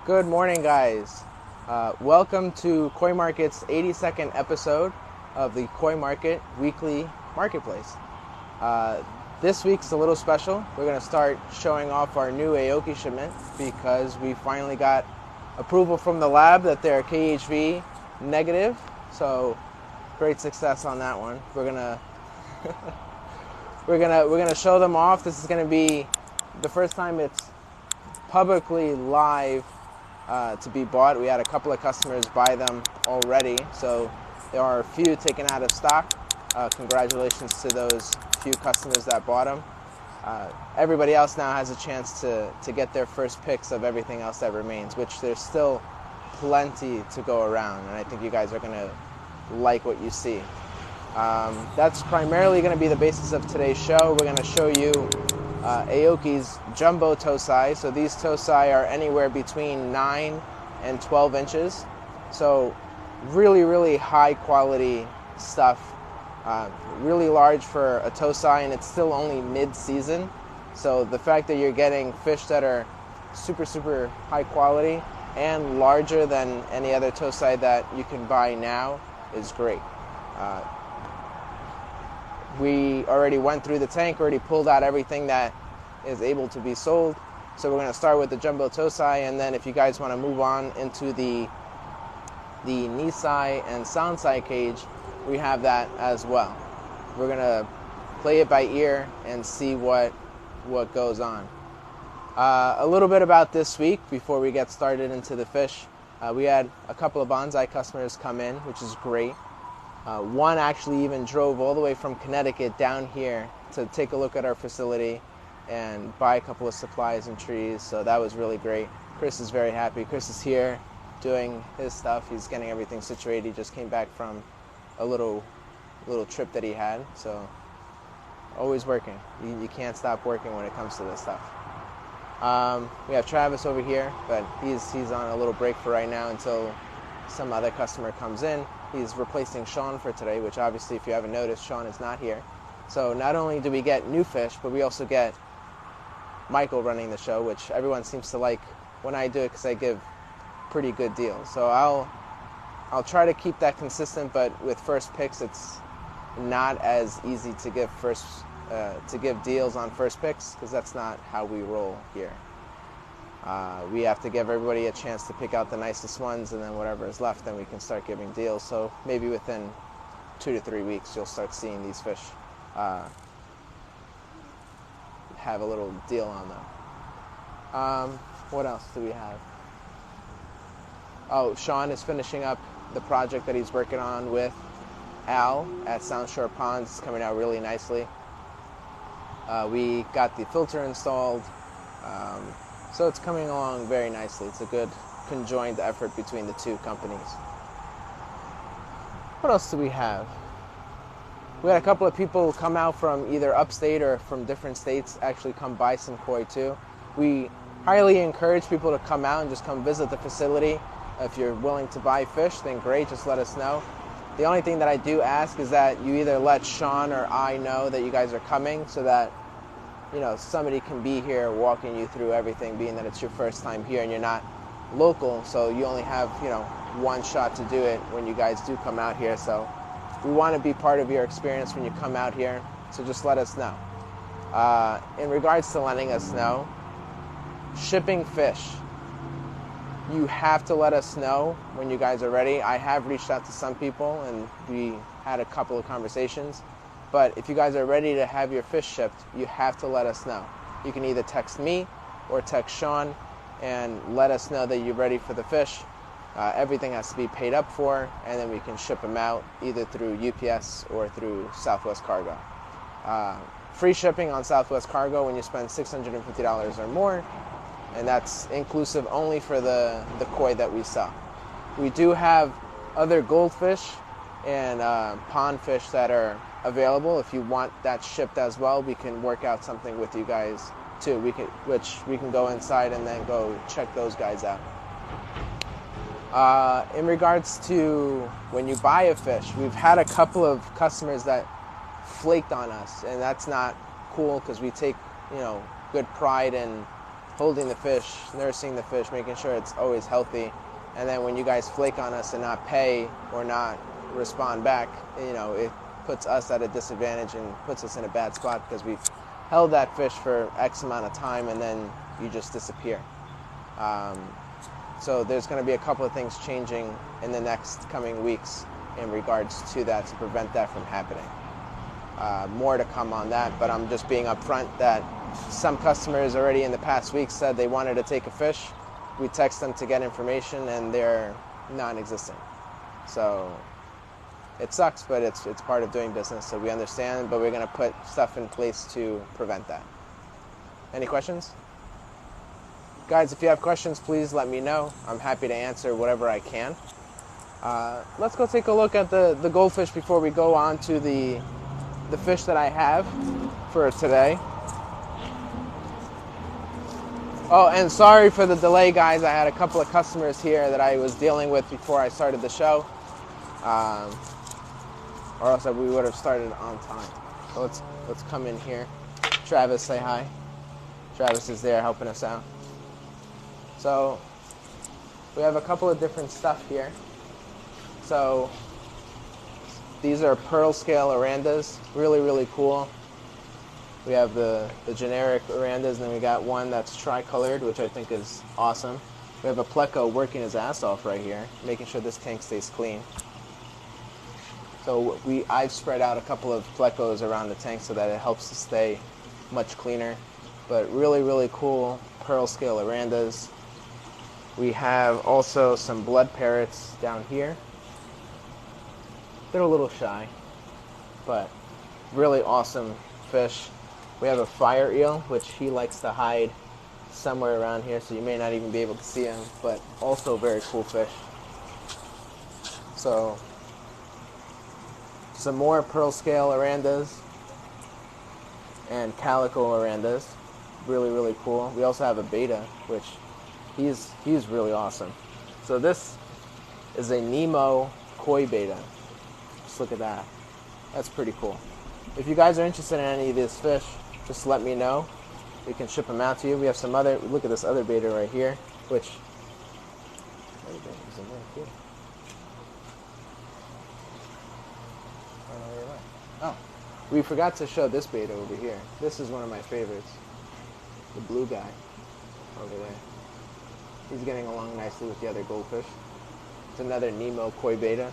Good morning, guys. Welcome to Koi Market's 82nd episode of the Koi Market Weekly Marketplace. This week's a little special. We're going to start showing off our new AOKI shipment because we finally got approval from the lab that they're KHV negative. So great success on that one. We're gonna show them off. This is going to be the first time it's publicly live to be bought. We had a couple of customers buy them already, so there are a few taken out of stock. Congratulations to those few customers that bought them. Everybody else now has a chance to get their first picks of everything else that remains, which there's still plenty to go around, and I think you guys are going to like what you see. That's primarily going to be the basis of today's show. We're going to show you AOKI's jumbo toe size. So these toe size are anywhere between 9 and 12 inches. So really high quality stuff. Really large for a toe size, and it's still only mid-season. So the fact that you're getting fish that are super high quality and larger than any other toe size that you can buy now is great. We already went through the tank, already pulled out everything that is able to be sold. So we're going to start with the jumbo toe size, and then if you guys want to move on into the knee size and sound size cage, we have that as well. We're going to play it by ear and see what goes on. A little bit about this week before we get started into the fish. We had a couple of bonsai customers come in, which is great. One actually even drove all the way from Connecticut down here to take a look at our facility and buy a couple of supplies and trees, so that was really great. Chris is very happy. Chris is here doing his stuff. He's getting everything situated. He just came back from a little trip that he had, so always working. You can't stop working when it comes to this stuff. We have Travis over here, but he's on a little break for right now until some other customer comes in. He's replacing Sean for today, which obviously, if you haven't noticed, Sean is not here. So not only do we get new fish, but we also get Michael running the show, which everyone seems to like when I do it because I give pretty good deals. So I'll try to keep that consistent, but with first picks, it's not as easy to give deals on first picks because that's not how we roll here. We have to give everybody a chance to pick out the nicest ones, and then whatever is left, then we can start giving deals. So maybe within 2 to 3 weeks, you'll start seeing these fish have a little deal on them. What else do we have? Oh, Sean is finishing up the project that he's working on with Al at Sound Shore Ponds. It's coming out really nicely. We got the filter installed. So it's coming along very nicely. It's a good conjoined effort between the two companies. What else do we have? We had a couple of people come out from either upstate or from different states actually come buy some koi too. We highly encourage people to come out and just come visit the facility. If you're willing to buy fish, then great, just let us know. The only thing that I do ask is that you either let Sean or I know that you guys are coming so that somebody can be here walking you through everything, being that it's your first time here and you're not local, so you only have, one shot to do it when you guys do come out here. So we want to be part of your experience when you come out here, so just let us know. In regards to letting us know, shipping fish, you have to let us know when you guys are ready. I have reached out to some people and we had a couple of conversations. But if you guys are ready to have your fish shipped, you have to let us know. You can either text me or text Sean and let us know that you're ready for the fish. Everything has to be paid up for, and then we can ship them out either through UPS or through Southwest Cargo. Free shipping on Southwest Cargo when you spend $650 or more, and that's inclusive only for the koi that we sell. We do have other goldfish and pond fish that are available. If you want that shipped as well, we can work out something with you guys too. We can go inside and then go check those guys out. In regards to when you buy a fish, we've had a couple of customers that flaked on us, and that's not cool because we take good pride in holding the fish, nursing the fish, making sure it's always healthy. And then when you guys flake on us and not pay or not respond back, you know, it puts us at a disadvantage and puts us in a bad spot because we've held that fish for X amount of time and then you just disappear. So there's going to be a couple of things changing in the next coming weeks in regards to that to prevent that from happening. More to come on that, but I'm just being upfront that some customers already in the past week said they wanted to take a fish. We text them to get information and they're non-existent. So it sucks, but it's part of doing business, so we understand, but we're going to put stuff in place to prevent that. Any questions? Guys, if you have questions, please let me know. I'm happy to answer whatever I can. Let's go take a look at the goldfish before we go on to the fish that I have for today. Oh, and sorry for the delay, guys. I had a couple of customers here that I was dealing with before I started the show. Or else we would have started on time. So let's come in here. Travis, say hi. Travis is there helping us out. So we have a couple of different stuff here. So these are pearl scale Arandas, really, really cool. We have the generic Arandas, and then we got one that's tricolored, which I think is awesome. We have a pleco working his ass off right here, making sure this tank stays clean. So I've spread out a couple of plecos around the tank so that it helps to stay much cleaner. But really, really cool pearl scale Arandas. We have also some blood parrots down here. They're a little shy, but really awesome fish. We have a fire eel, which he likes to hide somewhere around here, so you may not even be able to see him, but also very cool fish. So some more pearl scale Arandas and calico Arandas. Really, really cool. We also have a beta, which he's really awesome. So this is a Nemo koi beta. Just look at that. That's pretty cool. If you guys are interested in any of these fish, just let me know. We can ship them out to you. We have some other, look at this other beta right here, which, oh, we forgot to show this beta over here. This is one of my favorites. The blue guy over there. He's getting along nicely with the other goldfish. It's another Nemo koi beta.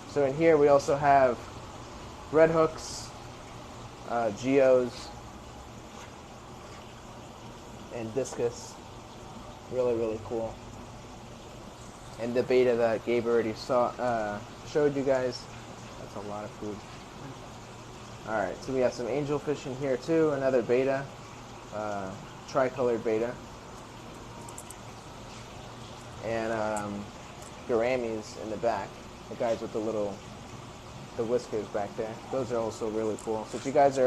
So in here we also have red hooks, geos, and discus. Really, really cool. And the beta that Gabe already showed you guys. That's a lot of food. Alright, so we have some angelfish in here too, another beta, tricolored beta. And gouramis in the back, the guys with the whiskers back there. Those are also really cool. So if you guys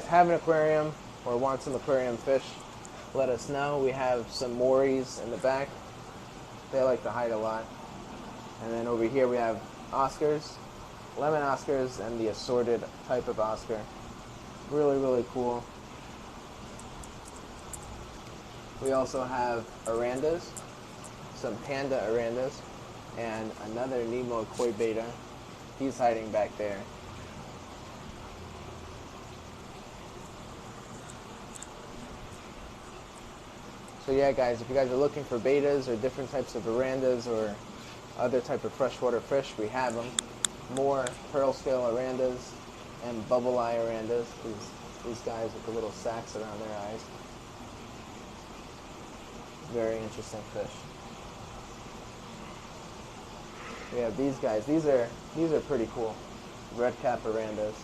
have an aquarium or want some aquarium fish, let us know. We have some Mories in the back. They like to hide a lot. And then over here we have Oscars, lemon Oscars, and the assorted type of Oscar. Really, really cool. We also have Arandas, some panda Arandas, and another Nemo koi beta. He's hiding back there. So yeah, guys, if you guys are looking for betas or different types of Arandas or other type of freshwater fish, we have them. More pearl scale Arandas and bubble eye Arandas. These guys with the little sacs around their eyes. Very interesting fish. We have these guys. These are pretty cool. Red cap Arandas.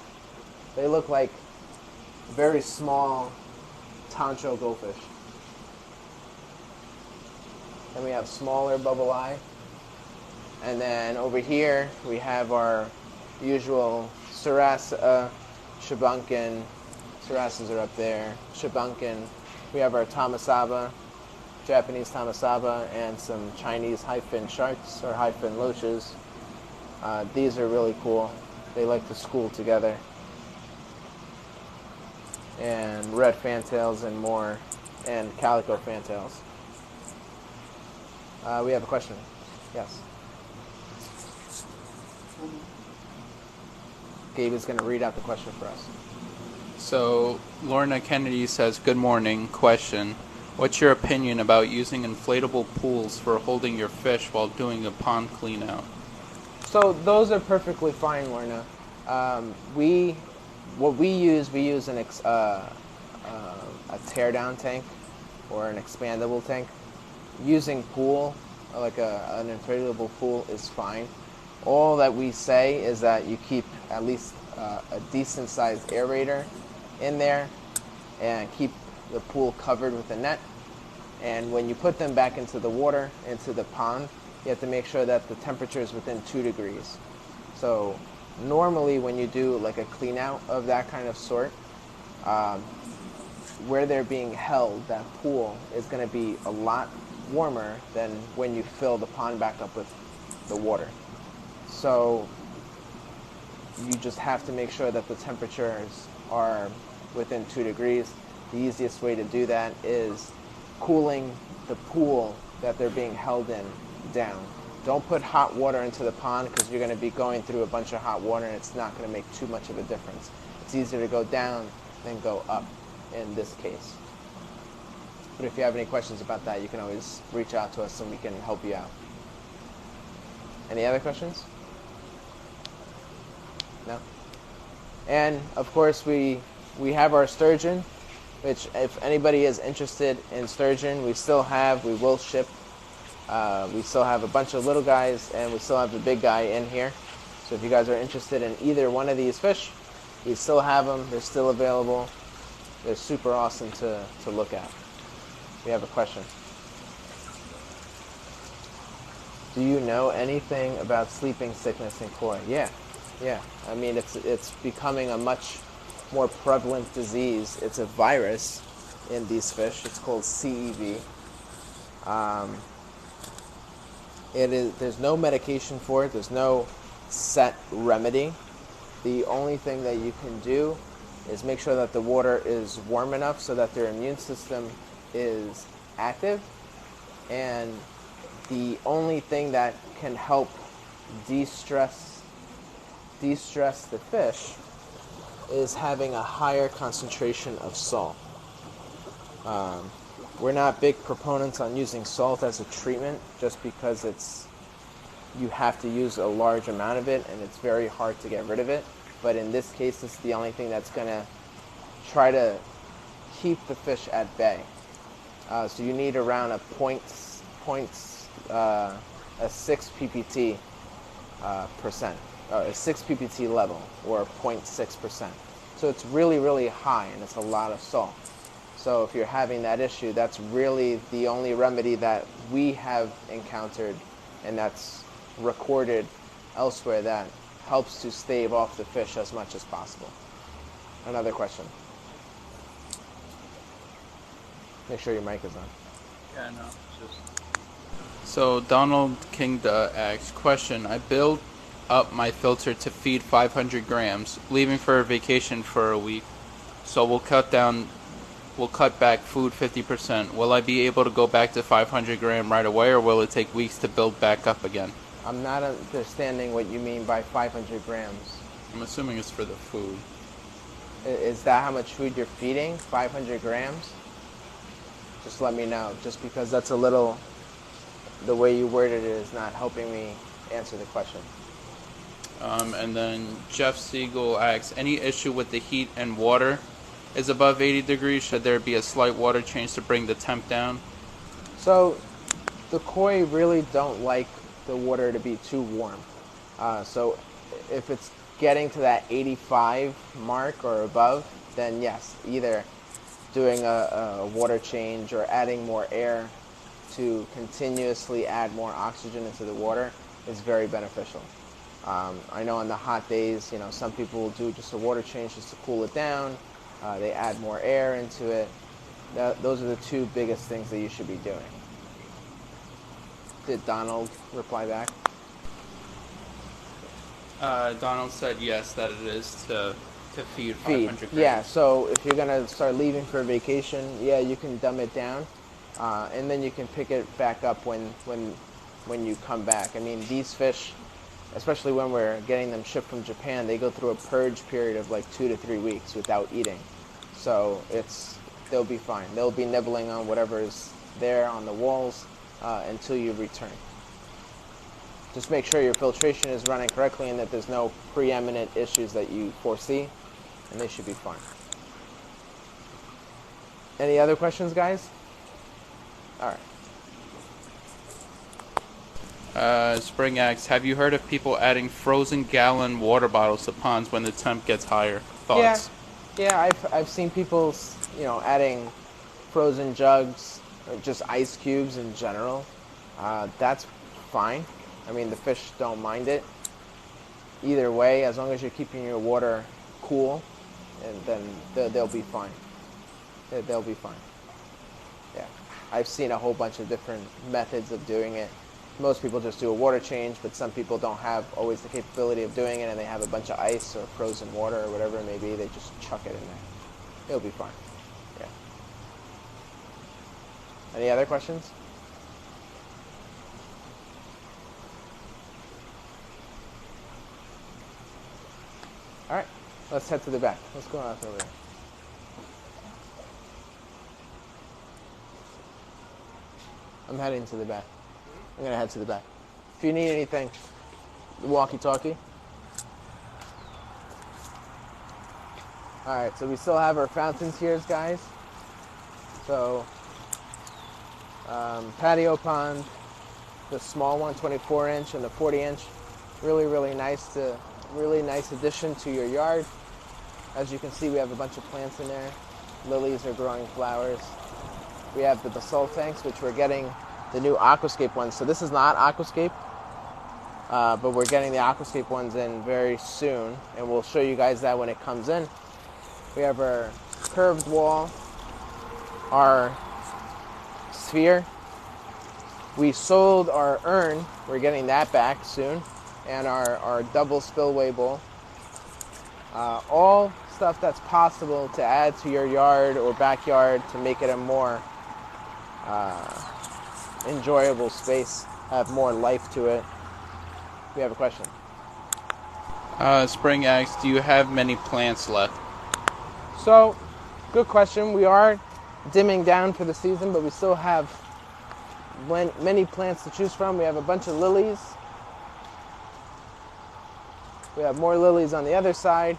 They look like very small tancho goldfish. Then we have smaller bubble eye. And then over here we have our usual Sarasa, Shabunkin. Sarasas are up there. Shabunkin. We have our Tamasaba, Japanese Tamasaba, and some Chinese high-fin sharks or high-fin loaches. These are really cool. They like to school together. And red fantails and more and calico fantails. We have a question. Yes. Gabe is going to read out the question for us. So Lorna Kennedy says, good morning. Question. What's your opinion about using inflatable pools for holding your fish while doing a pond clean out? So those are perfectly fine, Lorna. We use a tear-down tank or an expandable tank. Using pool, like an inflatable pool, is fine. All that we say is that you keep at least a decent-sized aerator in there and keep the pool covered with a net. And when you put them back into the water, into the pond, you have to make sure that the temperature is within 2 degrees. So normally when you do like a clean out of that kind of sort, where they're being held, that pool is going to be a lot warmer than when you fill the pond back up with the water. So you just have to make sure that the temperatures are within 2 degrees. The easiest way to do that is cooling the pool that they're being held in down. Don't put hot water into the pond because you're going to be going through a bunch of hot water and it's not going to make too much of a difference. It's easier to go down than go up in this case. But if you have any questions about that, you can always reach out to us and we can help you out. Any other questions? No? And of course we have our sturgeon, which if anybody is interested in sturgeon, we will ship. We still have a bunch of little guys and we still have the big guy in here. So if you guys are interested in either one of these fish, we still have them. They're still available. They're super awesome to look at. We have a question. Do you know anything about sleeping sickness in koi? Yeah. I mean, it's becoming a much more prevalent disease. It's a virus in these fish. It's called CEV. There's no medication for it. There's no set remedy. The only thing that you can do is make sure that the water is warm enough so that their immune system is active. And the only thing that can help de-stress the fish is having a higher concentration of salt. We're not big proponents on using salt as a treatment just because you have to use a large amount of it and it's very hard to get rid of it. But in this case, it's the only thing that's going to try to keep the fish at bay. So you need around a 6 ppt percent, a 6 ppt level, or 0.6%. So it's really, really high, and it's a lot of salt. So if you're having that issue, that's really the only remedy that we have encountered, and that's recorded elsewhere, that helps to stave off the fish as much as possible. Another question. Make sure your mic is on. Yeah, no, So Donald Kingda asks, question, I built up my filter to feed 500 grams, leaving for a vacation for a week. So we'll cut back food 50%. Will I be able to go back to 500 gram right away, or will it take weeks to build back up again? I'm not understanding what you mean by 500 grams. I'm assuming it's for the food. Is that how much food you're feeding? 500 grams? Just let me know, just because that's a little, the way you worded it is not helping me answer the question. And then Jeff Siegel asks, any issue with the heat and water is above 80 degrees? Should there be a slight water change to bring the temp down? So the koi really don't like the water to be too warm. So if it's getting to that 85 mark or above, then yes, either doing a water change or adding more air to continuously add more oxygen into the water is very beneficial. I know on the hot days, some people will do just a water change just to cool it down. They add more air into it. Those are the two biggest things that you should be doing. Did Donald reply back? Donald said yes, that it is to to feed feed. 500 grams. Yeah, so if you're gonna start leaving for vacation, yeah, you can dumb it down, and then you can pick it back up when you come back. I mean, these fish, especially when we're getting them shipped from Japan, they go through a purge period of like 2 to 3 weeks without eating. So they'll be fine. They'll be nibbling on whatever is there on the walls until you return. Just make sure your filtration is running correctly and that there's no preeminent issues that you foresee, and they should be fine. Any other questions, guys? All right. Spring asks, have you heard of people adding frozen gallon water bottles to ponds when the temp gets higher? Thoughts? Yeah, I've seen people, adding frozen jugs or just ice cubes in general. That's fine. I mean, the fish don't mind it. Either way, as long as you're keeping your water cool, and then they'll be fine. They'll be fine. Yeah, I've seen a whole bunch of different methods of doing it. Most people just do a water change, but some people don't have always the capability of doing it, and they have a bunch of ice or frozen water or whatever it may be. They just chuck it in there. It'll be fine. Yeah. Any other questions? All right, let's head to the back. What's going on over there? I'm heading to the back. I'm gonna head to the back. If you need anything, the walkie-talkie. All right, so we still have our fountains here, guys. So, patio pond, the small one, 24-inch, and the 40-inch. Really nice addition to your yard. As you can see, we have a bunch of plants in there. Lilies are growing flowers. We have the basalt tanks, which we're getting the new aquascape ones. So this is not aquascape, but we're getting the aquascape ones in very soon, and we'll show you guys that when it comes in. We have our curved wall, our sphere. We sold our urn. We're getting that back soon, and our double spillway bowl. All stuff that's possible to add to your yard or backyard to make it a more enjoyable space, have more life to it. We have a question. Spring asks, do you have many plants left? So, good question. We are dimming down for the season, but we still have many plants to choose from. We have a bunch of lilies. We have more lilies on the other side.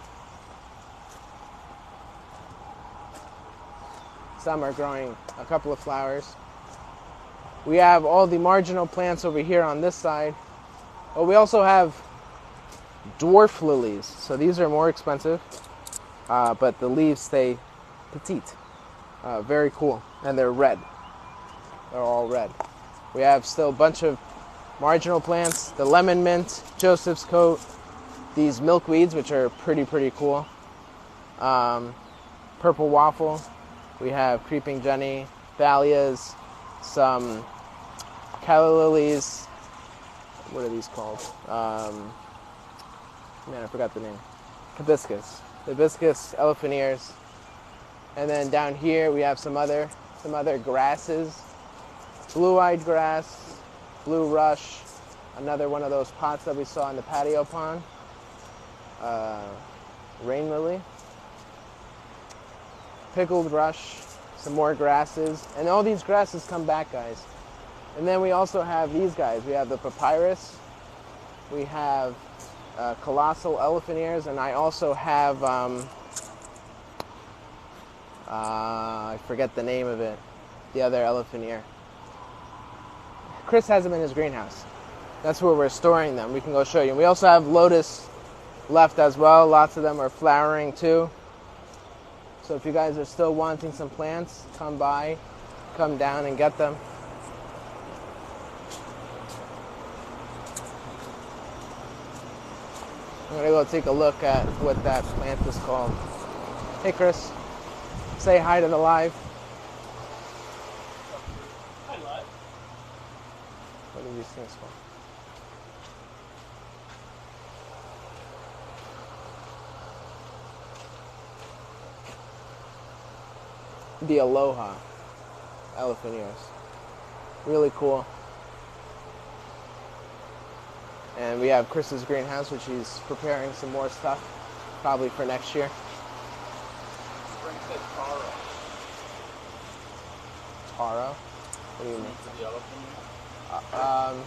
Some are growing a couple of flowers. We have all the marginal plants over here on this side. But we also have dwarf lilies. So these are more expensive, but the leaves stay petite. Very cool. And they're red. They're all red. We have still a bunch of marginal plants. The lemon mint, Joseph's coat, these milkweeds, which are pretty cool. Purple waffle. We have creeping jenny, dahlias, some calla lilies. What are these called? Man, I forgot the name. Hibiscus. Hibiscus, elephant ears. And then down here we have some other grasses. Blue-eyed grass, blue rush, another one of those pots that we saw in the patio pond. Rain lily. Pickled rush, some more grasses. And all these grasses come back, guys. And then we also have these guys. We have the papyrus. We have colossal elephant ears. And I also have, I forget the name of it, the other elephant ear. Chris has them in his greenhouse. That's where we're storing them. We can go show you. We also have lotus left as well. Lots of them are flowering too. So if you guys are still wanting some plants, come by, come down and get them. I'm gonna go take a look at what that plant is called. Hey Chris, say hi to the live. Hi live. What are these things called? the Aloha elephant ears. Really cool. And we have Chris's greenhouse, which he's preparing some more stuff, probably for next year. Frank said taro. Taro? What do you mean? For the elephant ear?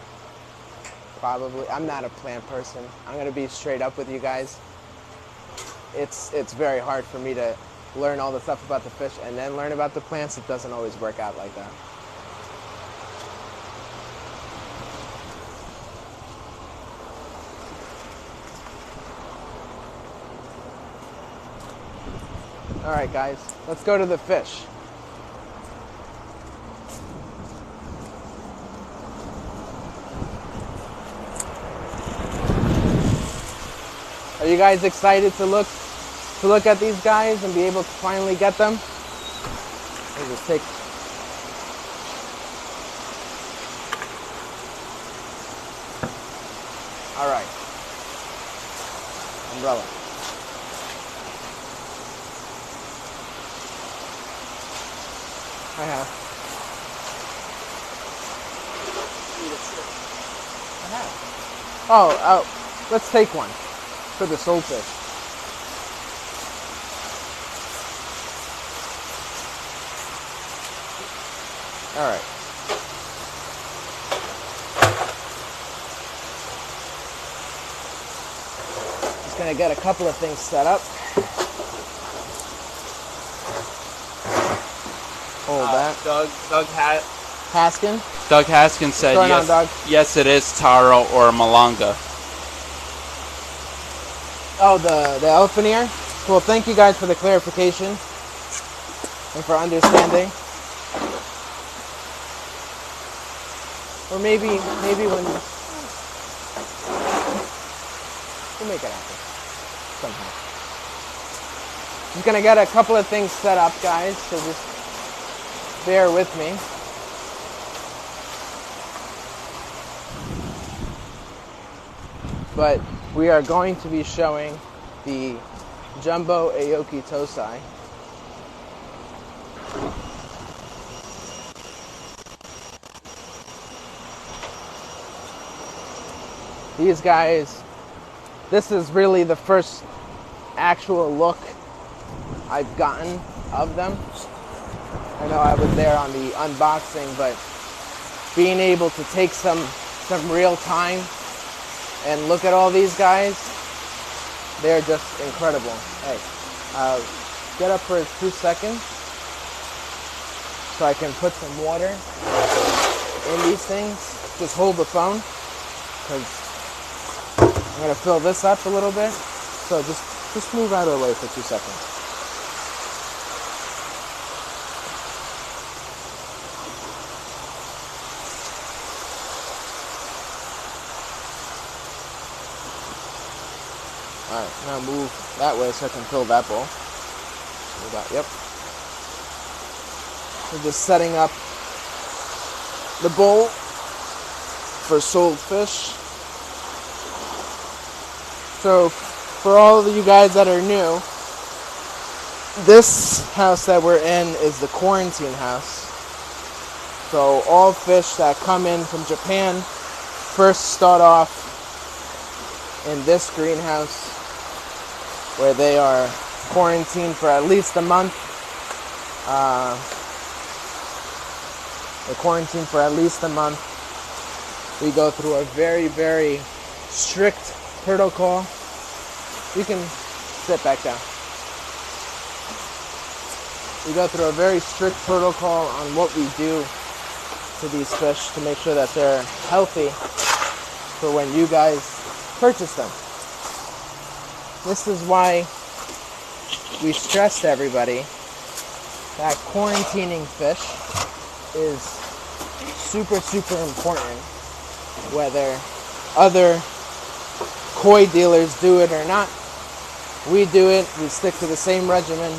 Probably. I'm not a plant person. I'm going to be straight up with you guys. It's very hard for me to learn all the stuff about the fish and then learn about the plants. It doesn't always work out like that. All right, guys, let's go to the fish. Are you guys excited to look at these guys and be able to finally get them? Let me just take. All right. Umbrella. I have. I have. Oh, let's take one for the soulfish. All right. Just gonna get a couple of things set up. Hold that. Doug Haskin said yes. Doug? Yes, it is taro or malanga. Oh, the elephant ear? Well, thank you guys for the clarification and for understanding. Or maybe when we'll make it happen somehow. Just gonna get a couple of things set up, guys, so just bear with me. But we are going to be showing the jumbo AOKI tosai. These guys, this is really the first actual look I've gotten of them. I know I was there on the unboxing, but being able to take some real time and look at all these guys, they're just incredible. Hey, get up for 2 seconds so I can put some water in these things. Just hold the phone, because I'm going to fill this up a little bit. So just move out of the way for 2 seconds. Alright, now move that way so I can fill that bowl. Move that, yep. We're just setting up the bowl for sold fish. So, for all of you guys that are new, this house that we're in is the quarantine house. So, all fish that come in from Japan first start off in this greenhouse, where they are quarantined for at least a month. They're quarantined for at least a month. We go through a very, very strict protocol. You can sit back down. We go through a very strict protocol on what we do to these fish to make sure that they're healthy for when you guys purchase them. This is why we stress to everybody that quarantining fish is super, super important. Whether other koi dealers do it or not, we do it. We stick to the same regimen,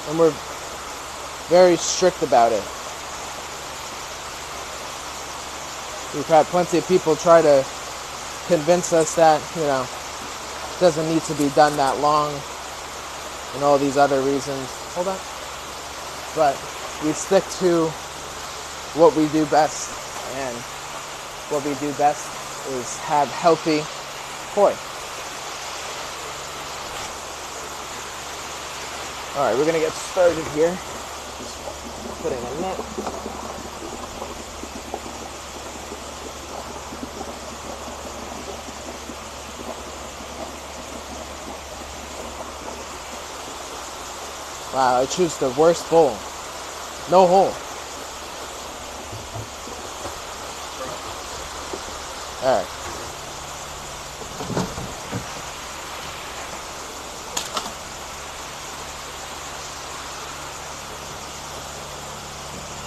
and we're very strict about it. We've had plenty of people try to convince us that, it doesn't need to be done that long, and all these other reasons. Hold on. but we stick to what we do best, and what we do best is have healthy koi. All right, we're gonna get started here. Just putting a net. Wow, I choose the worst bowl. No hole. All right.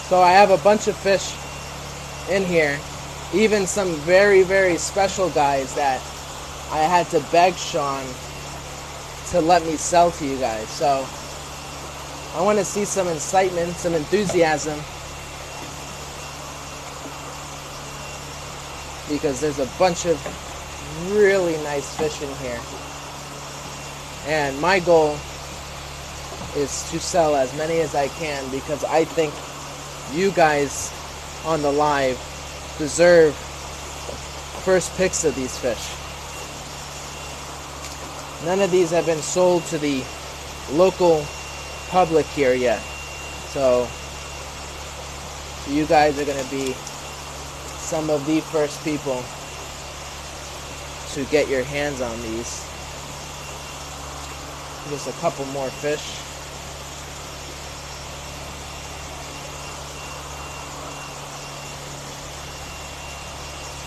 So I have a bunch of fish in here, even some very, very special guys that I had to beg Sean to let me sell to you guys. So I want to see some excitement, some enthusiasm, because there's a bunch of really nice fish in here. And my goal is to sell as many as I can, because I think you guys on the live deserve first picks of these fish. None of these have been sold to the local public here yet. So you guys are going to be some of the first people to get your hands on these. Just a couple more fish.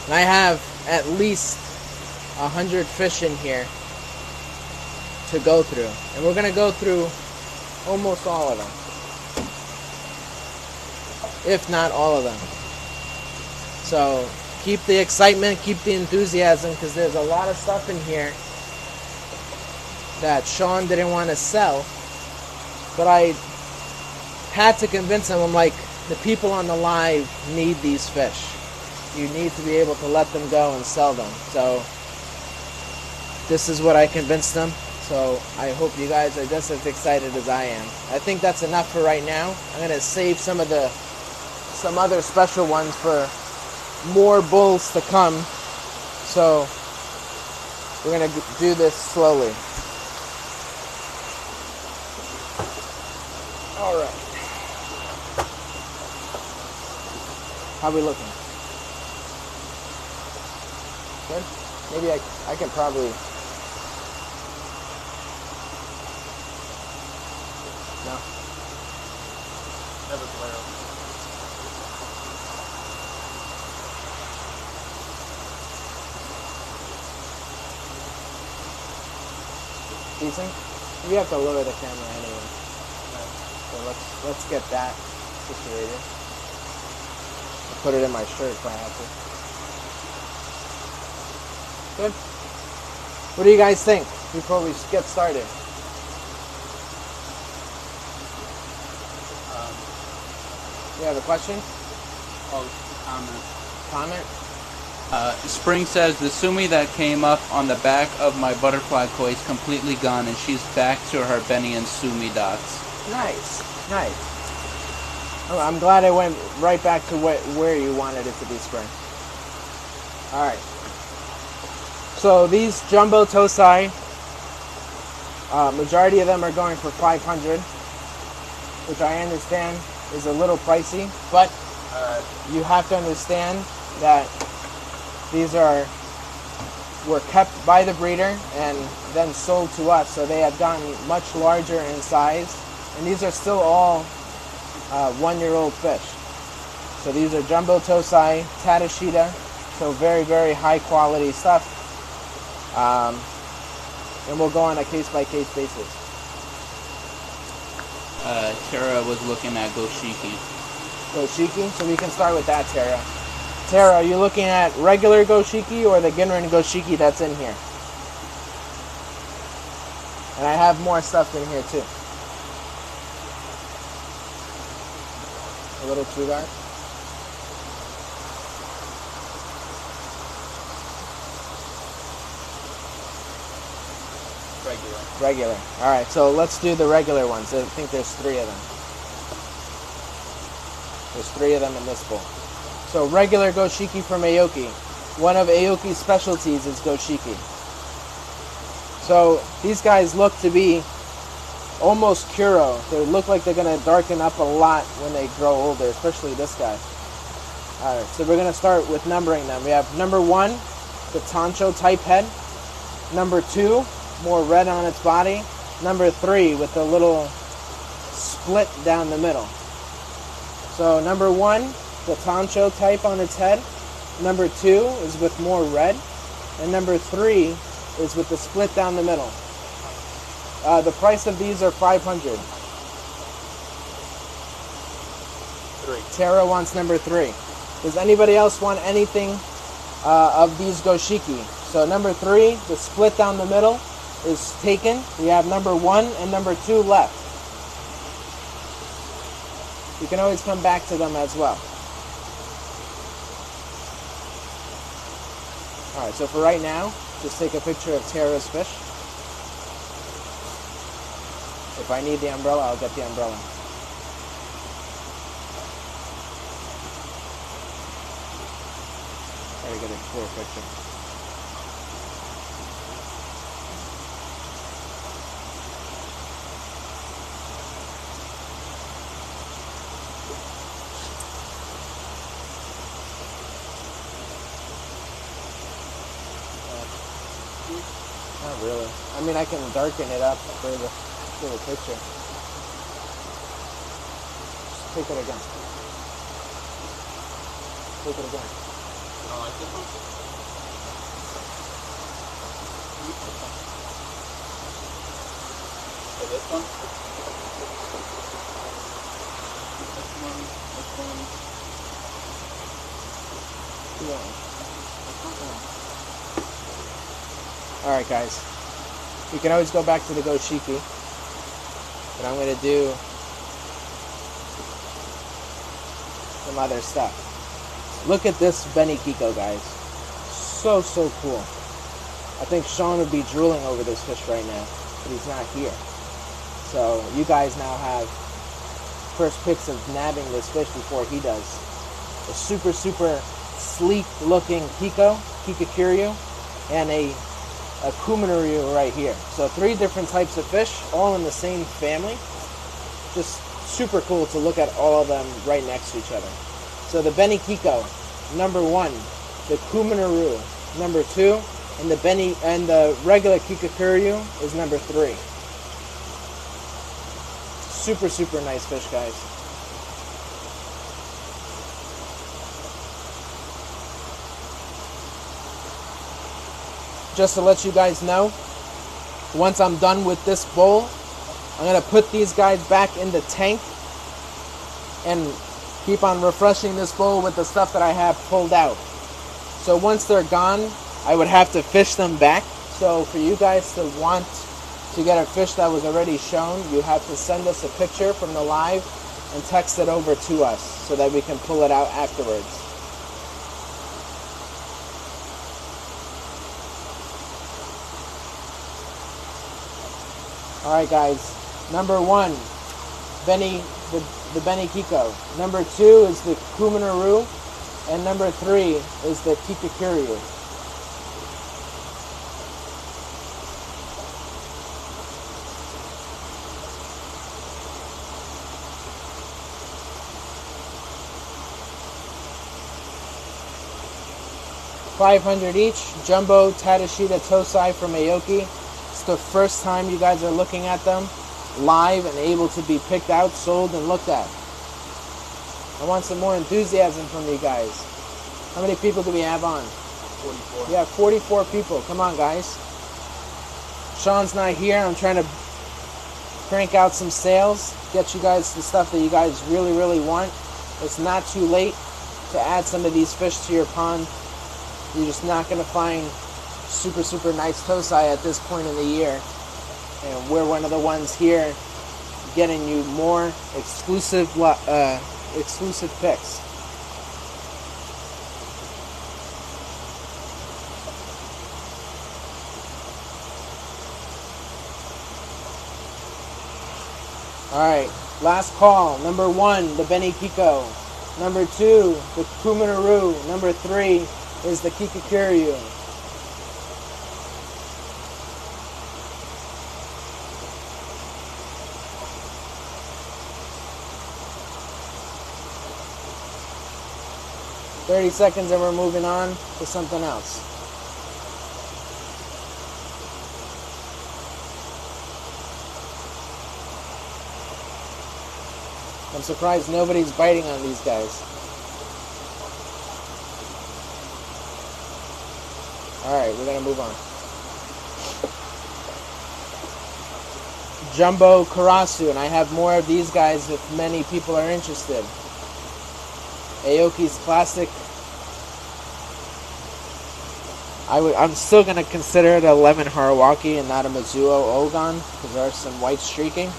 And I have at least 100 fish in here to go through. And we're going to go through almost all of them, if not all of them. So keep the excitement, keep the enthusiasm, because there's a lot of stuff in here that Sean didn't want to sell, but I had to convince him. I'm like, the people on the live need these fish. You need to be able to let them go and sell them. So this is what I convinced them. So I hope you guys are just as excited as I am. I think that's enough for right now. I'm gonna save some other special ones for more bulls to come. So we're gonna do this slowly. All right. How we looking? Good? Maybe I can probably... No? Never play out. Decent? You have to lower the camera anyway. So let's get that situated. I'll put it in my shirt if I have to. Good. What do you guys think before we get started? You have a question? Oh, comment. Comment? Spring says the sumi that came up on the back of my butterfly koi is completely gone, and she's back to her Benny and Sumi dots. Nice. Nice. Oh, I'm glad I went right back to where you wanted it to be, Spring. All right. So these jumbo tosai, majority of them are going for 500, which I understand is a little pricey, but you have to understand that these were kept by the breeder and then sold to us, so they have gotten much larger in size, and these are still all 1-year-old fish. So these are jumbo tosai, Tadashita, so very, very high quality stuff. And we'll go on a case-by-case basis. Tara was looking at Goshiki. Goshiki? So we can start with that, Tara. Tara, are you looking at regular Goshiki or the Ginrin Goshiki that's in here? And I have more stuff in here too. A little true guard. Regular. Regular. Alright, so let's do the regular ones. I think there's 3 of them. There's 3 of them in this bowl. So regular goshiki from Aoki. One of Aoki's specialties is goshiki. So these guys look to be almost kuro. They look like they're going to darken up a lot when they grow older, especially this guy. Alright, so we're going to start with numbering them. We have number 1, the tancho type head. Number 2, more red on its body. Number 3, with a little split down the middle. So number 1, the tancho type on its head. Number 2 is with more red. And number 3 is with the split down the middle. The price of these are $500. 3. Tara wants number 3. Does anybody else want anything of these goshiki? So number 3, the split down the middle, is taken. We have number 1 and number 2 left. You can always come back to them as well. Alright, so for right now, just take a picture of Tara's fish. If I need the umbrella, I'll get the umbrella. Try to get a clear picture. Not really. I mean, I can darken it up for the picture. Just take it again. Take it again. I like this one. So this one. This one. Yeah. Alright guys, you can always go back to the goshiki, but I'm going to do some other stuff. Look at this Benikiko, guys. So cool. I think Sean would be drooling over this fish right now, but he's not here. So you guys now have first picks of nabbing this fish before he does. A super sleek looking Kiko, Kikakiryu, and a Kuminaryu right here. So 3 different types of fish, all in the same family. Just super cool to look at all of them right next to each other. So the Benikiko, number 1, the Kuminaryu, number 2, and the regular Kikakiryu is number 3. Super nice fish, guys. Just to let you guys know, once I'm done with this bowl, I'm going to put these guys back in the tank and keep on refreshing this bowl with the stuff that I have pulled out. So once they're gone, I would have to fish them back. So for you guys to want to get a fish that was already shown, you have to send us a picture from the live and text it over to us so that we can pull it out afterwards. Alright guys, number 1, the Benikiko. Number 2 is the Kuminaryu, and number 3 is the Kikakiryu. $500 each, jumbo Tadashita Tosai from Aoki. It's the first time you guys are looking at them live and able to be picked out, sold, and looked at. I want some more enthusiasm from you guys. How many people do we have on? 44. Yeah, 44 people. Come on, guys. Sean's not here. I'm trying to crank out some sales, get you guys the stuff that you guys really want. It's not too late to add some of these fish to your pond. You're just not going to find super nice tosai at this point in the year, and we're one of the ones here getting you more exclusive picks. Alright, last call, number 1, the Benikiko. Number 2, the Kumanaru. Number 3 is the Kikakiryu. "30 seconds and we're moving on to something else." I'm surprised nobody's biting on these guys. Alright, we're going to move on. Jumbo Karasu, and I have more of these guys if many people are interested. AOKI's classic. I'm still going to consider it a lemon Harawaki and not a Mizuo Ogon because there's some white streaking.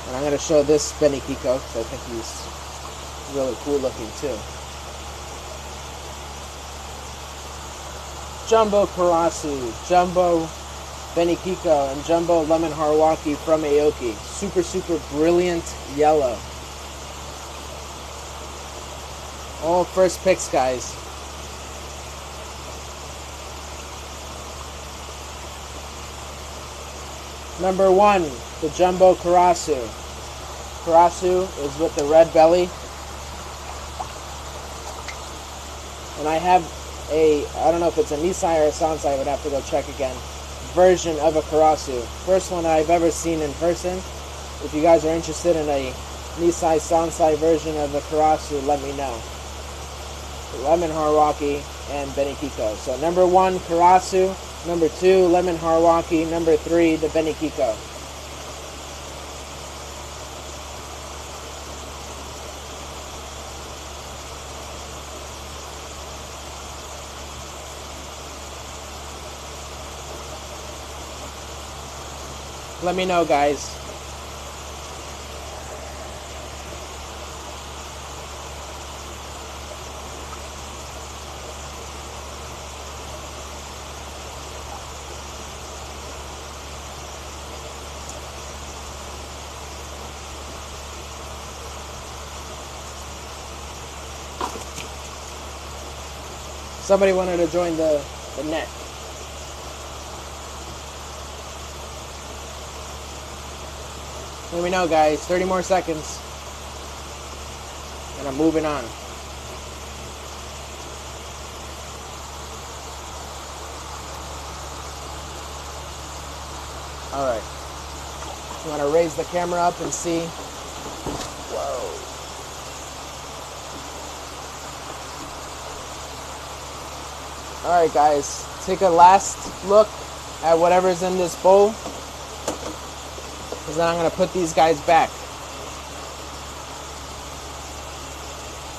And I'm going to show this Benikiko because I think he's really cool looking too. Jumbo Karasu, Jumbo Benikiko, and Jumbo Lemon Harawaki from AOKI. Super, super brilliant yellow. All first picks, guys. Number 1, the Jumbo Karasu. Karasu is with the red belly. And I have I don't know if it's a Nisai or a Sansai, I would have to go check again, version of a Karasu. First one I've ever seen in person. If you guys are interested in a Nisai Sansai version of a Karasu, let me know. Lemon Harawaki and Benikiko. So number 1, Karasu. Number 2, Lemon Harawaki. Number 3, the Benikiko. Let me know, guys. Somebody wanted to join the net. Let me know, guys. 30 more seconds. And I'm moving on. Alright. You want to raise the camera up and see? Whoa. Alright, guys. Take a last look at whatever's in this bowl. Because then I'm going to put these guys back.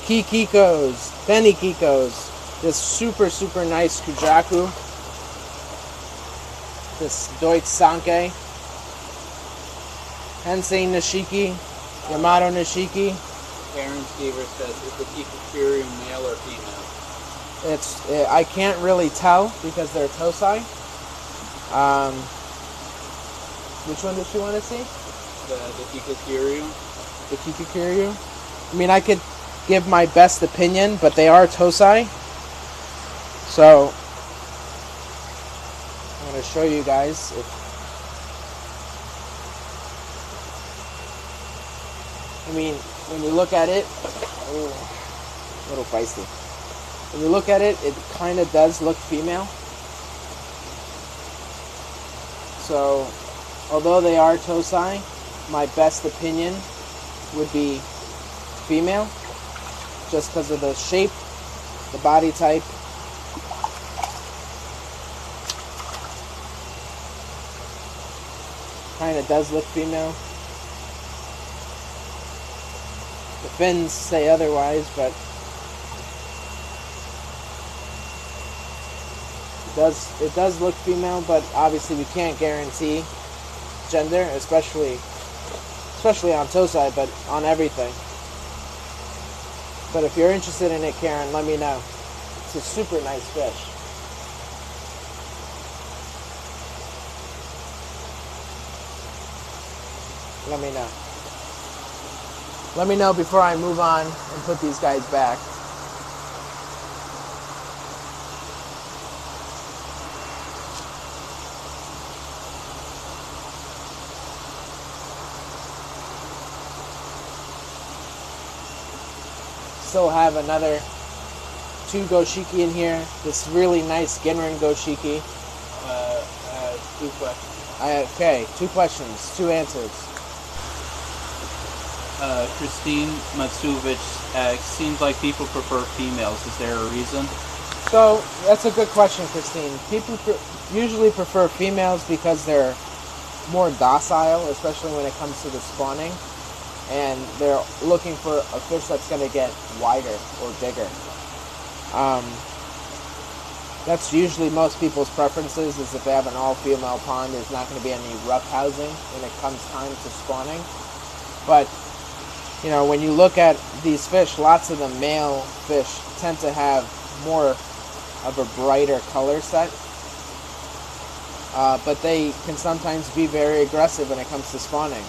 Kikikos, Benikikos, this super, super nice Kujaku, this Deutsch Sanke, Hensei Nishiki, Yamato Nishiki. Aaron Stever says, is the Kikakiri male or female? I can't really tell because they're Tosai. Which one does she want to see? The Kikakiryu. The Kikakiryu? I mean, I could give my best opinion, but they are Tosai. So, I'm going to show you guys. I mean, when you look at it, ooh, a little feisty. When you look at it, it kind of does look female. So, although they are Tosai, my best opinion would be female, just because of the shape, the body type. Kind of does look female. The fins say otherwise, but it does look female, but obviously we can't guarantee gender, especially on Tosai, but on everything. But if you're interested in it, Karen, let me know. It's a super nice fish. Let me know. Let me know before I move on and put these guys back. Still have another 2 goshiki in here. This really nice Ginrin goshiki. I have 2 questions. Okay, 2 questions, 2 answers. Christine Matsuvich asks, seems like people prefer females. Is there a reason? So, that's a good question, Christine. People usually prefer females because they're more docile, especially when it comes to the spawning. And they're looking for a fish that's going to get wider or bigger. That's usually most people's preferences, is if they have an all-female pond, there's not going to be any rough housing when it comes time to spawning. But, you know, when you look at these fish, lots of the male fish tend to have more of a brighter color set. But they can sometimes be very aggressive when it comes to spawning.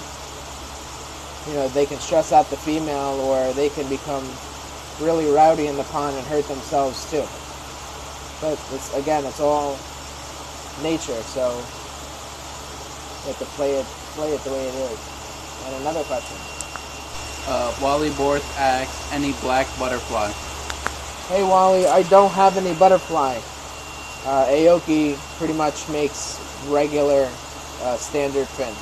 You know, they can stress out the female, or they can become really rowdy in the pond and hurt themselves too. But it's all nature, so you have to play it the way it is. And another question. Wally Borth asks, any black butterfly? Hey Wally, I don't have any butterfly. AOKI pretty much makes regular standard fin.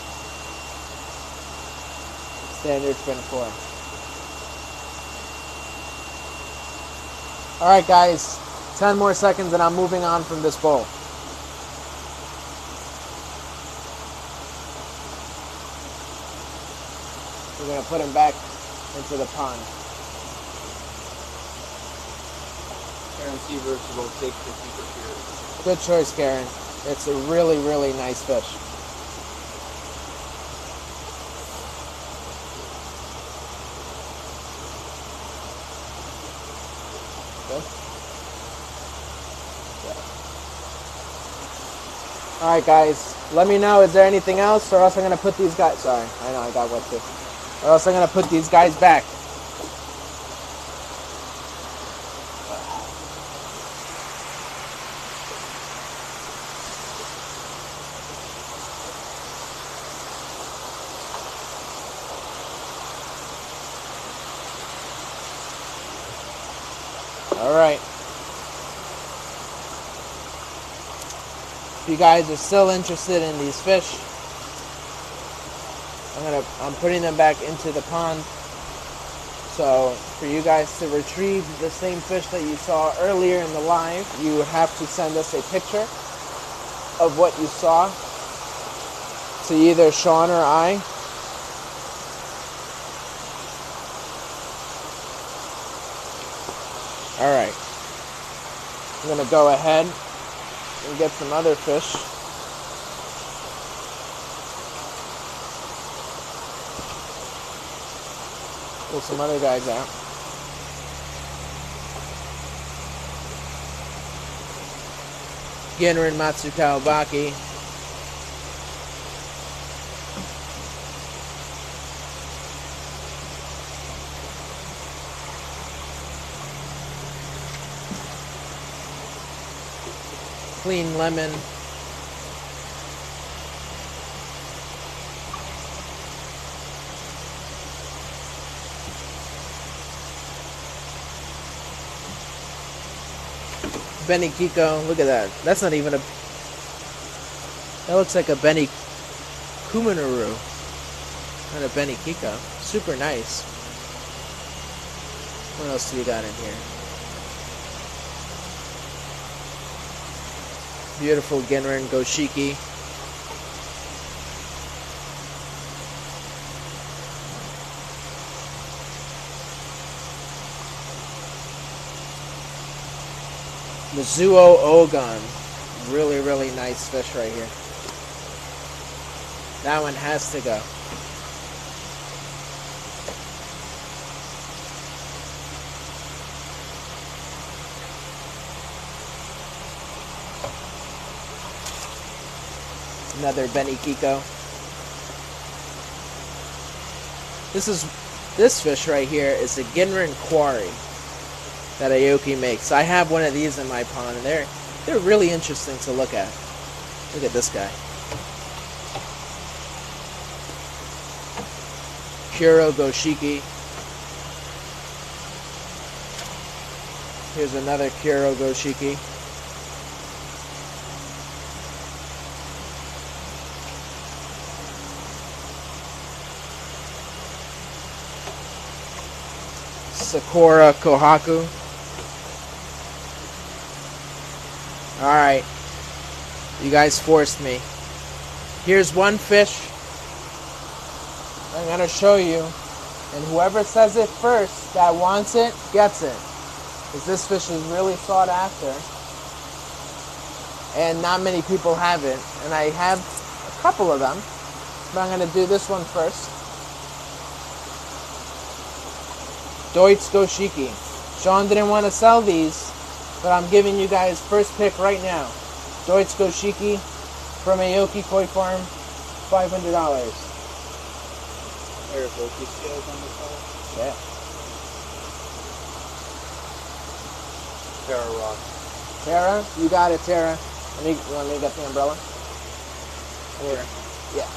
Standard fin 4. Alright guys, 10 more seconds and I'm moving on from this bowl. We're going to put him back into the pond. Karen Seavers will take 50 Good choice, Karen. It's a really, really nice fish. Alright guys, let me know, is there anything else, or else I'm going to put these guys, sorry, I know I got wet too, or else I'm going to put these guys back. Alright. If you guys are still interested in these fish, I'm putting them back into the pond. So for you guys to retrieve the same fish that you saw earlier in the live, you would have to send us a picture of what you saw to either Sean or I. Alright. I'm going to go ahead and get some other fish. Pull some other guys out. Ginrin Matsukawabaki. Clean lemon. Benny Kiko, look at that. That's not even a... That looks like a Benny Kumanuru. Not a Benny Kiko. Super nice. What else do we got in here? Beautiful Ginrin Goshiki. Mizuo Ogon. Really, really nice fish right here. That one has to go. Another Benny Kiko. This is This fish right here is a Ginrin quarry that AOKI makes. I have one of these in my pond, and they're really interesting to look at. Look at this guy. Kuro Goshiki. Here's another Kuro Goshiki. Sakura Kohaku. Alright. You guys forced me. Here's one fish I'm going to show you. And whoever says it first that wants it, gets it. Because this fish is really sought after. And not many people have it. And I have a couple of them. But I'm going to do this one first. Deutz Goshiki. Sean didn't want to sell these, but I'm giving you guys first pick right now. Deutz Goshiki from AOKI Koi Farm, $500. There are Goki scales on the side. Yeah. Terra rock. Tara, you got it, Tara. You want me to get the umbrella? Here. Yeah.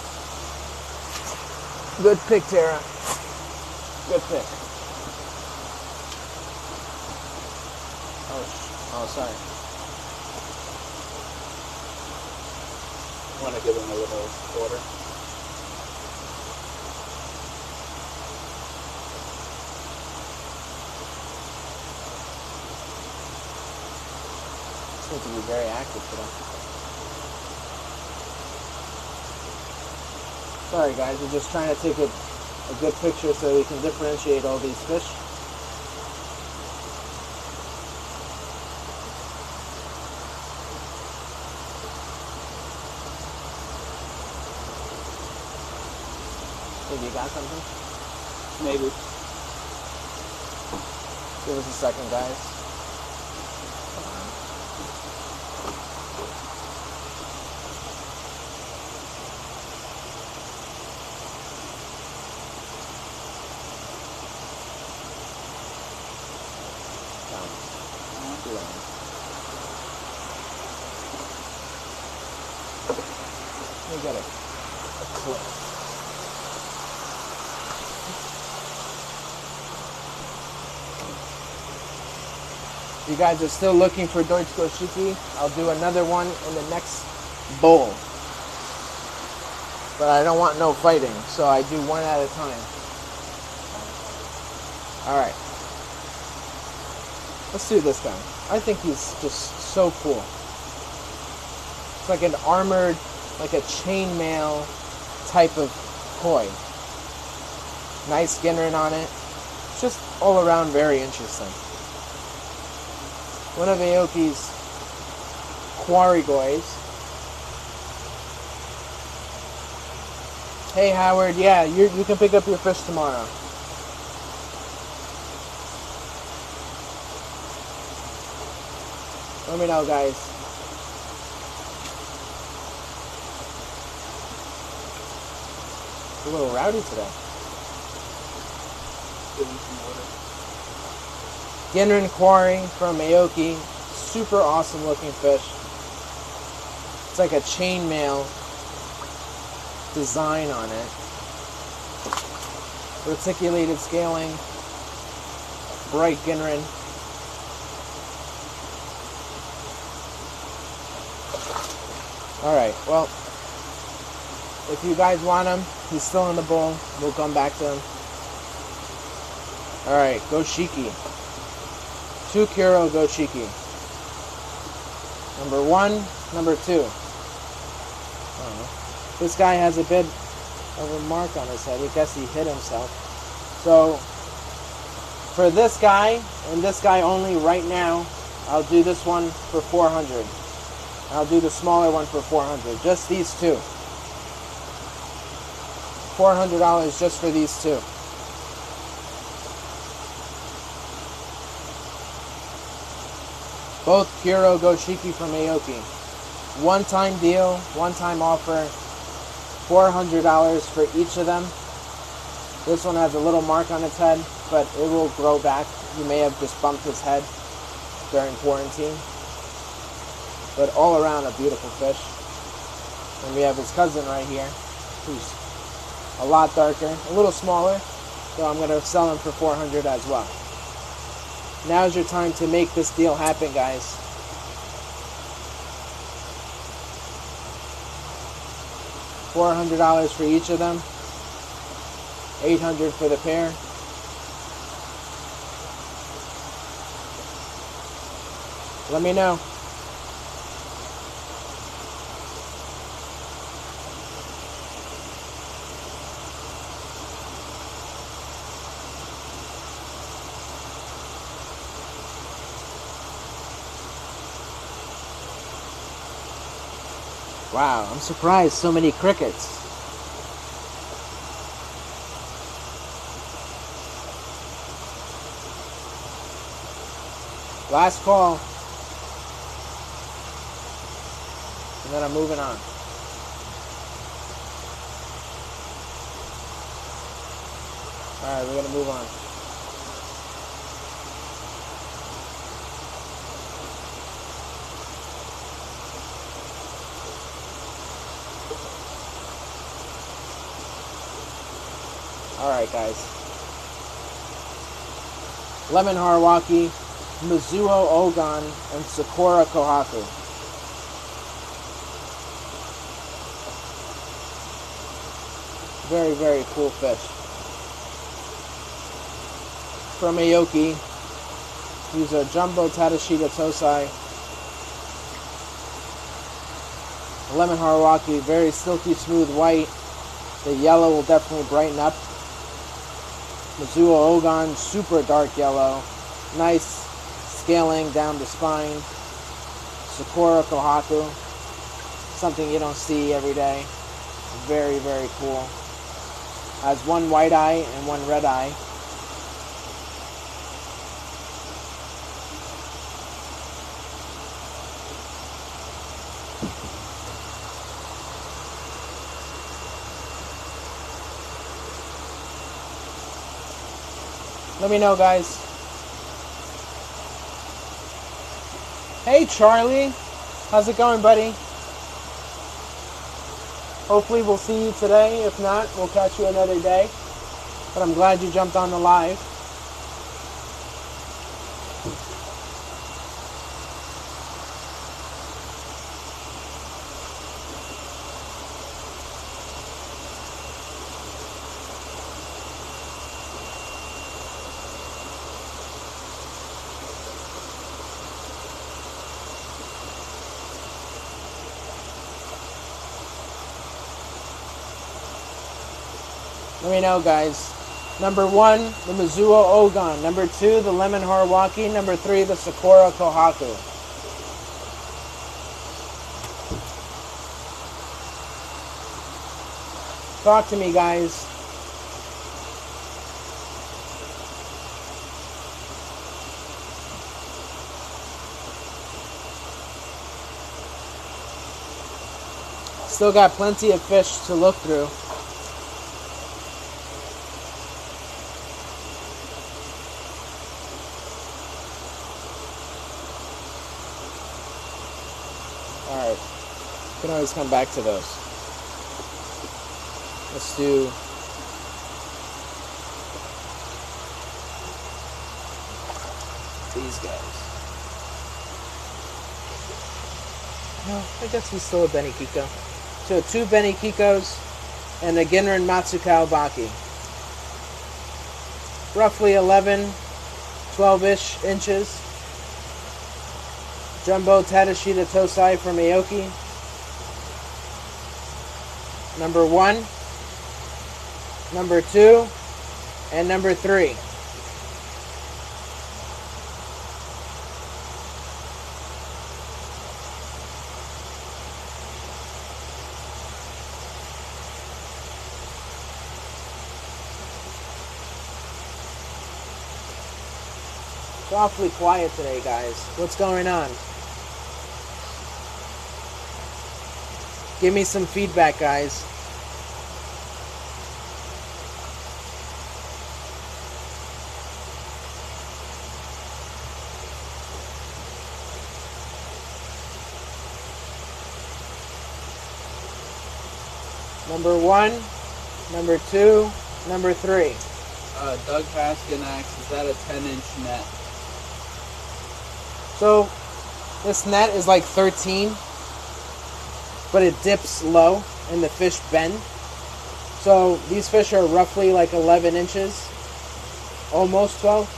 Good pick, Tara. Good pick. Oh, sorry. I want to give him a little quarter. Seems to be very active today. Sorry guys, we're just trying to take a good picture so we can differentiate all these fish. Maybe you got something? Maybe. Give us a second, guys. Let me get a clip. You guys are still looking for Deutz Goshiki. I'll do another one in the next bowl. But I don't want no fighting, so I do one at a time. Alright. Let's do this guy. I think he's just so cool. It's like an armored, like a chainmail type of koi. Nice Ginrin on it. It's just all around very interesting. One of AOKI's quarry goys. Hey Howard, yeah, you can pick up your fish tomorrow. Let me know, guys. It's a little rowdy today. Give him some water. Ginrin Quarry from AOKI. Super awesome looking fish. It's like a chainmail design on it. Reticulated scaling. Bright Ginrin. Alright, well, if you guys want him, he's still in the bowl. We'll come back to him. Alright, Goshiki. 2 Kuro Goshiki. Number 1, number 2. This guy has a bit of a mark on his head. I guess he hit himself. So, for this guy, and this guy only right now, I'll do this one for 400. I'll do the smaller one for 400. Just these two. $400 just for these two. Both Kuro Goshiki from AOKI. One-time deal, one-time offer. $400 for each of them. This one has a little mark on its head, but it will grow back. You may have just bumped his head during quarantine. But all around a beautiful fish. And we have his cousin right here, who's a lot darker, a little smaller. So I'm going to sell him for $400 as well. Now's your time to make this deal happen, guys. $400 for each of them. $800 for the pair. Let me know. Wow, I'm surprised so many crickets. Last call. And then I'm moving on. Alright, we're gonna move on. Alright, guys. Lemon Harawaki, Mizuho Ogon, and Sakura Kohaku. Very, very cool fish. From AOKI, these are Jumbo Tadashita Tosai. Lemon Harawaki, very silky smooth white. The yellow will definitely brighten up. Mizuho Ogon, super dark yellow. Nice scaling down the spine. Sakura Kohaku, something you don't see every day. Very, very cool. Has one white eye and one red eye. Let me know, guys. Hey, Charlie. How's it going, buddy? Hopefully we'll see you today. If not, we'll catch you another day. But I'm glad you jumped on the live. Let me know, guys. Number 1, the Mizuho Ogon. Number 2, the Lemon Harawaki. Number 3, the Sakura Kohaku. Talk to me, guys. Still got plenty of fish to look through. Alright, you can always come back to those. Let's do these guys. No, I guess he's still a Beni Kiko. So 2 Beni Kikos and a Ginrin Matsukao Baki. Roughly 11, 12-ish inches. Jumbo Tadashita Tosai from AOKI. Number 1, number 2, and number 3. It's awfully quiet today, guys. What's going on? Give me some feedback, guys. Number 1, number 2, number 3. Doug Haskin asks, is that a 10-inch net? So this net is like 13, but it dips low and the fish bend. So these fish are roughly like 11 inches, almost 12.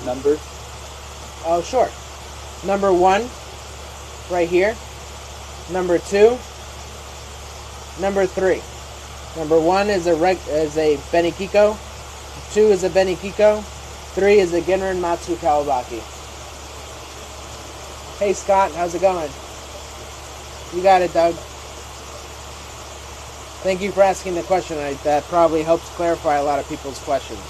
Number? Oh, sure. Number 1, right here. Number 2, number 3. Number 1 is a Benikiko. 2 is a Benikiko. 3 is a Ginrin Matsu Kawabaki. Hey Scott, how's it going? You got it, Doug. Thank you for asking the question. That probably helps clarify a lot of people's questions.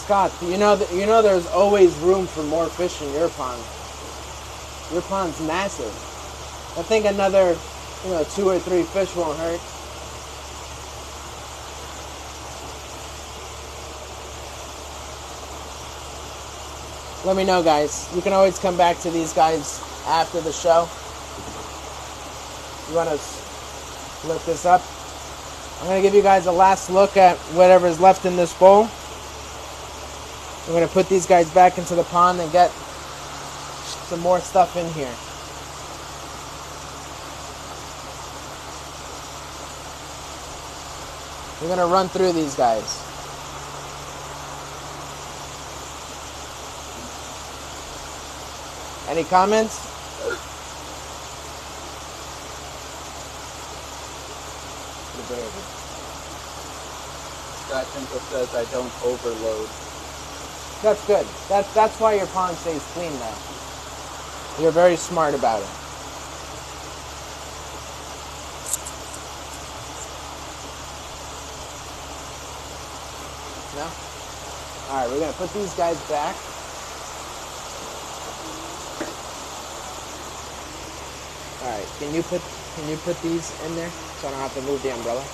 Scott, you know there's always room for more fish in your pond. Your pond's massive. I think another, 2 or 3 fish won't hurt. Let me know, guys. You can always come back to these guys after the show. You want to lift this up? I'm going to give you guys a last look at whatever's left in this bowl. We're going to put these guys back into the pond and get some more stuff in here. We're going to run through these guys. Any comments? Scott Tinkle says I don't overload. That's good. That's why your pond stays clean though. You're very smart about it. No? Alright, we're gonna put these guys back. Alright, can you put these in there so I don't have to move the umbrella?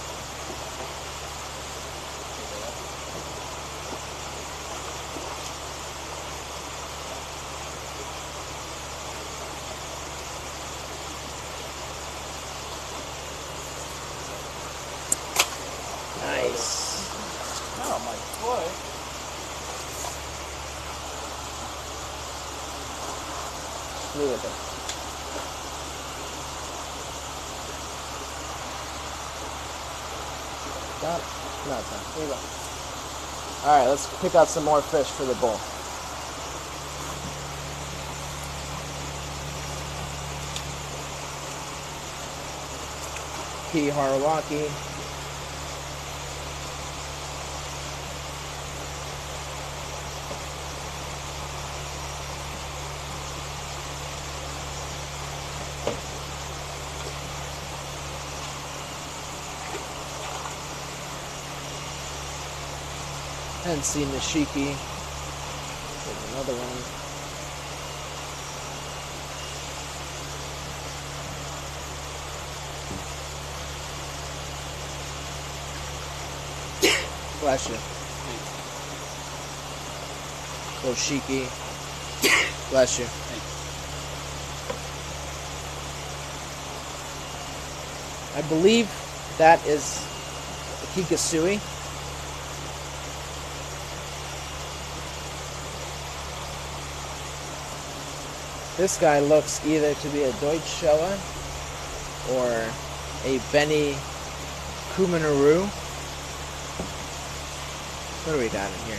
Nice. Oh, my foot. Leave it there. Got it? No, it's not. Here you go. Alright, let's pick out some more fish for the bowl. Key Harawaki. And see Nishiki. There's another one. Bless you. Koshiki. Bless you. I believe that is a Kikasui. This guy looks either to be a Deutsch Showa or a Benny Kuminaru. What do we got in here?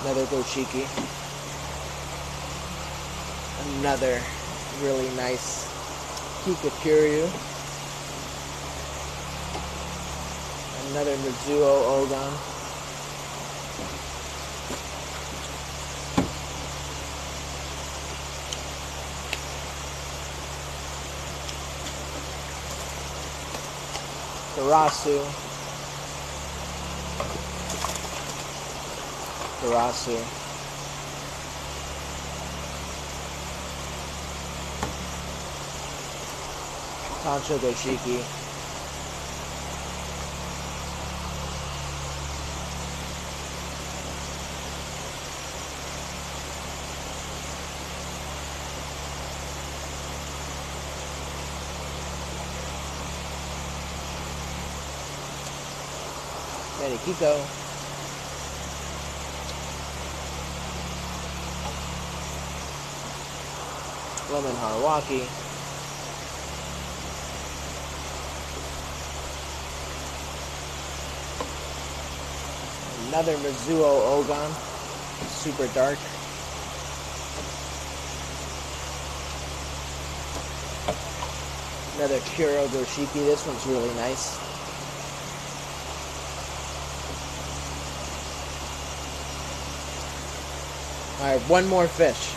Another Goshiki. Another really nice Kikakiryu. Another Mizuo Ogon. Karasu. Tancho Goshiki. Kiko. Lemon Harwaki. Another Mizuo Ogon. Super dark. Another Kuro Goshiki. This one's really nice. Alright, one more fish.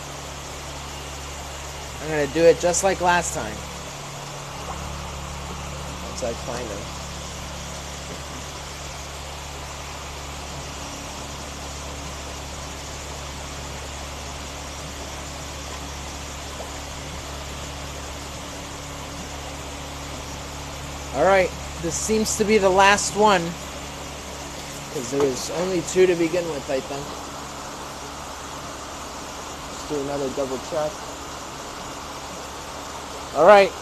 I'm going to do it just like last time. Once I find them. Alright, this seems to be the last one. Because there was only 2 to begin with, I think. Do another double check. Alright.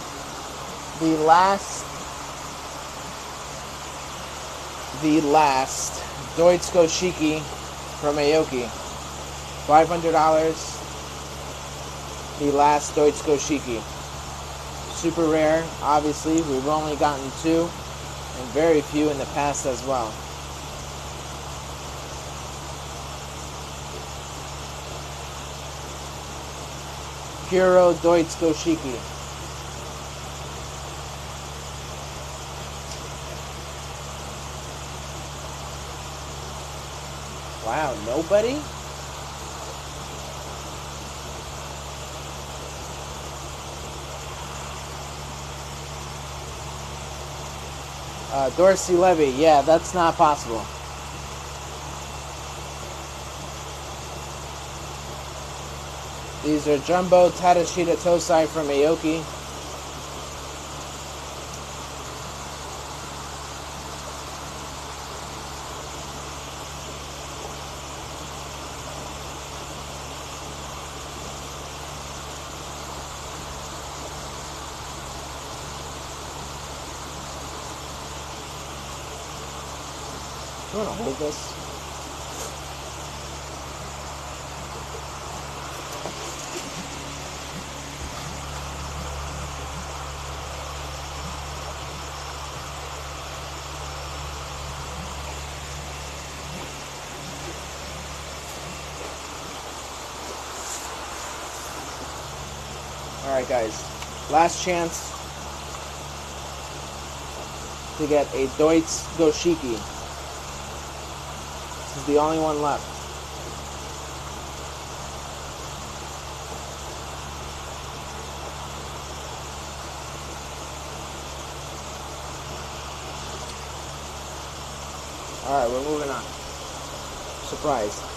The last Deutz Goshiki from AOKI. $500. The last Deutz Goshiki. Super rare, obviously. We've only gotten 2 and very few in the past as well. Kuro Deutz Goshiki. Wow, nobody? Dorsey Levy, yeah, that's not possible. These are Jumbo Tadashita Tosai from AOKI. You want to hold this? Alright guys, last chance to get a Deutz Goshiki. This is the only one left. Alright, we're moving on. Surprise.